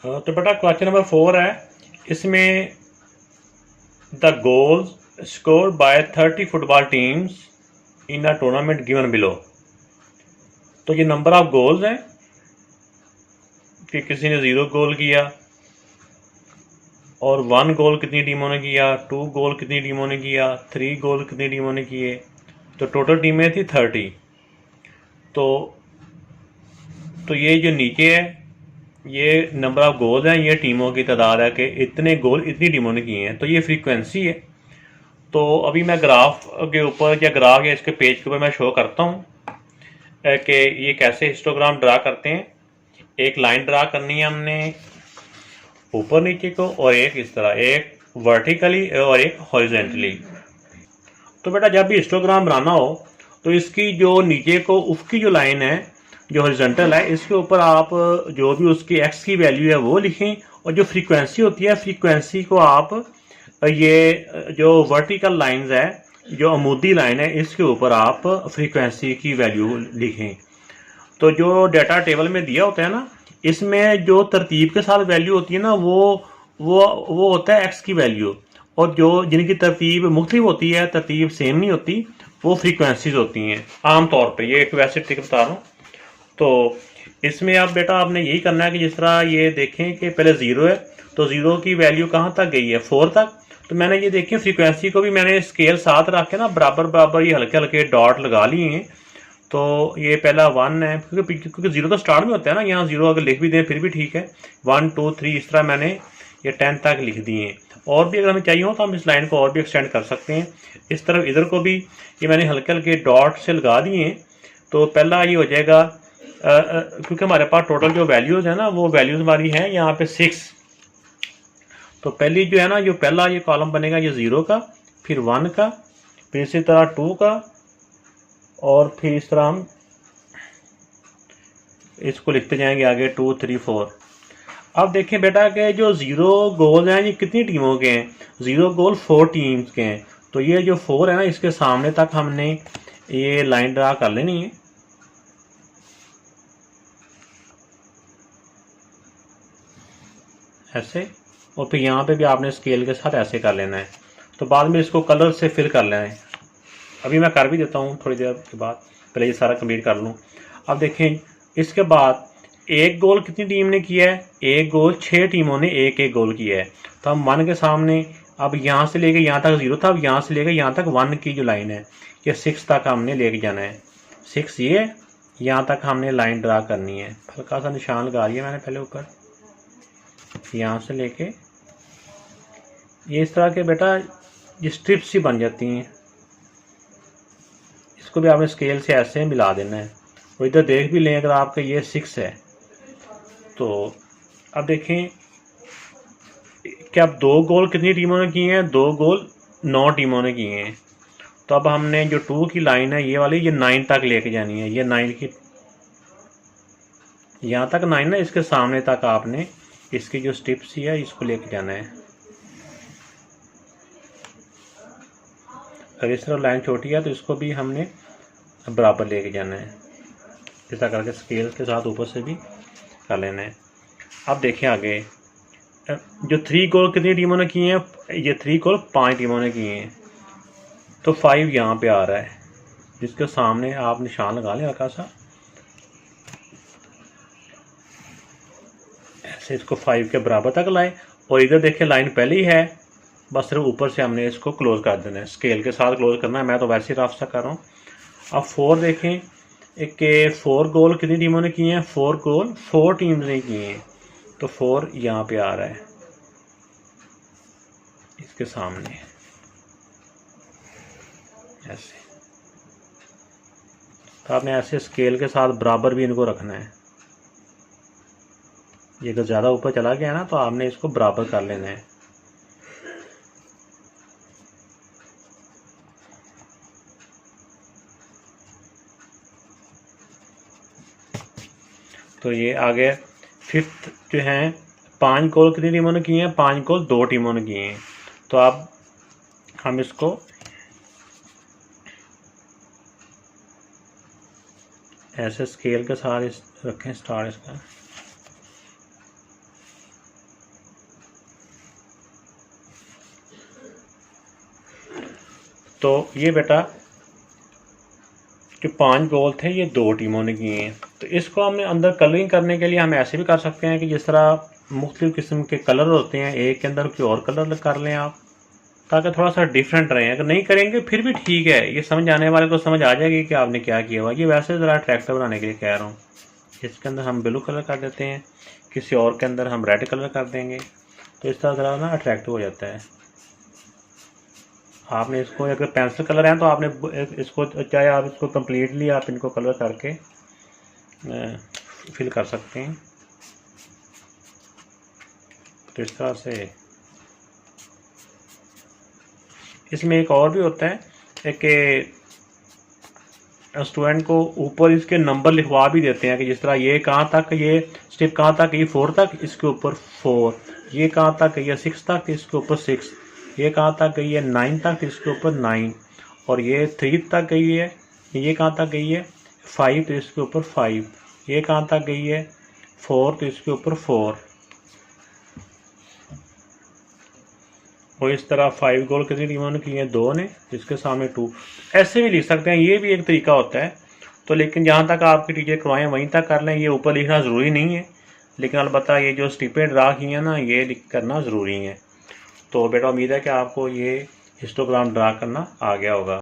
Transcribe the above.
तो बेटा question number 4 है। इसमें the goals scored by 30 football teams in a tournament given below. तो ये नंबर ऑफ गोल्स हैं कि किसी ने 0 गोल किया, और 1 गोल कितनी टीमों ने किया, 2 गोल कितनी टीमों ने किया, 3 गोल कितनी टीमों ने किए। तो टोटल टीमें थी 30। तो ये जो नीचे है ये नंबर ऑफ गोल हैं, ये टीमों की तादाद है कि इतने गोल इतनी टीमों ने किए हैं। तो ये फ्रीक्वेंसी है। तो अभी मैं ग्राफ के ऊपर या ग्राफ या इसके पेज के ऊपर मैं शो करता हूँ कि ये कैसे हिस्टोग्राम ड्रा करते हैं। एक लाइन ड्रा करनी है हमने ऊपर नीचे को, और एक इस तरह, एक वर्टिकली और एक हॉरिजेंटली। तो बेटा जब भी हिस्टोग्राम बनाना हो तो इसकी जो नीचे को उसकी जो लाइन है जो हॉरिजॉन्टल है, इसके ऊपर आप जो भी उसकी एक्स की वैल्यू है वो लिखें, और जो फ्रीक्वेंसी होती है फ्रीक्वेंसी को आप ये जो वर्टिकल लाइंस है, जो अमूदी लाइन है, इसके ऊपर आप फ्रीक्वेंसी की वैल्यू लिखें। तो जो डाटा टेबल में दिया होता है ना, इसमें जो तरतीब के साथ वैल्यू होती है ना वो होता है एक्स की वैल्यू, और जो जिनकी तरतीब मुख्तलिफ होती है, तरतीब सेम नहीं होती, वो फ्रीक्वेंसीज होती हैं आमतौर पे। ये एक वैसे ट्रिक बता रहा हूँ। तो इसमें आप बेटा आपने यही करना है कि जिस तरह ये देखें कि पहले 0 है, तो 0 की वैल्यू कहाँ तक गई है, 4 तक। तो मैंने ये देखें फ्रीक्वेंसी को भी मैंने स्केल साथ रख के ना बराबर बराबर ये हल्के हल्के डॉट लगा लिए हैं। तो ये पहला 1 है, क्योंकि 0 तो स्टार्ट में होता है ना, यहाँ 0 अगर लिख भी दें फिर भी ठीक है। 1 2 3 इस तरह मैंने ये 10 तक लिख दिए हैं। और भी अगर हमें चाहिए हो तो हम इस लाइन को और भी एक्सटेंड कर सकते हैं। इस तरफ इधर को भी ये मैंने हल्के हल्के डॉट से लगा दिए हैं। तो पहला ये हो जाएगा, क्योंकि हमारे पास टोटल जो वैल्यूज़ है ना, वो वैल्यूज़ हमारी हैं यहाँ पे 6। तो पहली जो है ना, जो पहला ये कॉलम बनेगा ये 0 का, फिर 1 का, फिर इसी तरह 2 का, और फिर इस तरह हम इसको लिखते जाएंगे आगे 2 3 4। अब देखें बेटा कि जो 0 गोल हैं ये कितनी टीमों के हैं, 0 गोल 4 टीम्स के हैं। तो ये जो 4 है ना, इसके सामने तक हमने ये लाइन ड्रा कर लेनी है ऐसे, और फिर यहाँ पे भी आपने स्केल के साथ ऐसे कर लेना है। तो बाद में इसको कलर से फिल कर लेना है। अभी मैं कर भी देता हूँ थोड़ी देर के बाद, पहले ये सारा कंप्लीट कर लूँ। अब देखें इसके बाद 1 गोल कितनी टीम ने किया है, 1 गोल 6 टीमों ने 1 गोल किया है। तो हम 1 के सामने, अब यहाँ से लेके यहाँ तक 0 था, अब यहाँ से लेके यहाँ तक 1 की जो लाइन है ये 6 तक हमने लेके जाना है। 6 ये यहाँ तक हमने लाइन ड्रा करनी है। हल्का सा निशान लगा दिया मैंने पहले ऊपर, यहाँ से लेके ये इस तरह के बेटा ये स्ट्रिप्स ही बन जाती हैं। इसको भी आपने स्केल से ऐसे मिला देना है। और इधर देख भी लें अगर आपके ये 6 है। तो अब देखें कि अब 2 गोल कितनी टीमों ने किए हैं, 2 गोल 9 टीमों ने किए हैं। तो अब हमने जो 2 की लाइन है ये वाली, ये 9 तक लेके जानी है। ये 9 की यहाँ तक 9 है, इसके सामने तक आपने इसकी जो स्ट्रिप्स है इसको लेके जाना है। अगर इस तरह लाइन छोटी है तो इसको भी हमने बराबर लेके जाना है। ऐसा करके स्केल के साथ ऊपर से भी कर लेना है। अब देखें आगे जो 3 गोल कितनी टीमों ने किए हैं, ये 3 गोल 5 टीमों ने किए हैं। तो 5 यहाँ पे आ रहा है, जिसके सामने आप निशान लगा लें हल्का सा ऐसे, इसको 5 के बराबर तक लाएं। और इधर देखें लाइन पहले ही है, बस सिर्फ ऊपर से हमने इसको क्लोज कर देना है, स्केल के साथ क्लोज करना है। मैं तो वैसे ही रास्ता कर रहा हूँ। अब 4 देखें, एक के 4 गोल कितनी टीमों ने किए हैं, 4 गोल 4 टीम्स ने किए हैं। तो 4 यहाँ पे आ रहा है इसके सामने ऐसे। तो आपने ऐसे स्केल के साथ बराबर भी इनको रखना है। ये अगर ज़्यादा ऊपर चला गया ना तो आपने इसको बराबर कर लेना है। तो ये आगे 5th जो हैं, 5 गोल कितनी टीमों ने किए हैं, 5 गोल 2 टीमों ने किए हैं। तो अब हम इसको ऐसे स्केल के साथ रखें, स्टार इसका तो ये बेटा जो 5 गोल थे ये 2 टीमों ने किए हैं। तो इसको हमने अंदर कलरिंग करने के लिए हम ऐसे भी कर सकते हैं कि जिस तरह मुख्तलिफ़ किस्म के कलर होते हैं, एक के अंदर कोई और कलर कर लें आप, ताकि थोड़ा सा डिफरेंट रहे। अगर नहीं करेंगे फिर भी ठीक है, ये समझ आने वाले को समझ आ जाएगी कि आपने क्या किया हुआ। ये वैसे ज़रा अट्रैक्टिव बनाने के लिए कह रहा हूँ। इसके अंदर हम ब्लू कलर कर देते हैं, किसी और के अंदर हम रेड कलर कर देंगे, तो इस तरह ज़रा ना अट्रैक्टिव हो जाता है। आपने इसको अगर पेंसिल कलर है तो आपने इसको चाहे आप इसको कम्प्लीटली आप इनको कलर करके फिल कर सकते हैं। तो इस तरह से इसमें एक और भी होता है कि स्टूडेंट को ऊपर इसके नंबर लिखवा भी देते हैं कि जिस तरह ये कहाँ तक, ये स्टेप कहाँ तक, ये 4 तक, इसके ऊपर 4, ये कहाँ तक, ये 6 तक, इसके ऊपर 6, ये कहाँ तक गई है 9 तक, इसके ऊपर 9, और ये 3 तक गई है, ये कहाँ तक गई है 5, तो इसके ऊपर 5, ये कहाँ तक गई है 4, तो इसके ऊपर 4। और इस तरह 5 गोल कितनी टीमों ने किए हैं, 2 ने, इसके सामने 2। ऐसे भी लिख सकते हैं, ये भी एक तरीका होता है। तो लेकिन जहाँ तक आपके टीचर करवाएं वहीं तक कर लें, ये ऊपर लिखना ज़रूरी नहीं है, लेकिन अलबत्ता ये जो स्टिपें ड्रा की हैं ना, ये लिख करना ज़रूरी है। तो बेटा उम्मीद है कि आपको ये हिस्टोग्राम ड्रा करना आ गया होगा।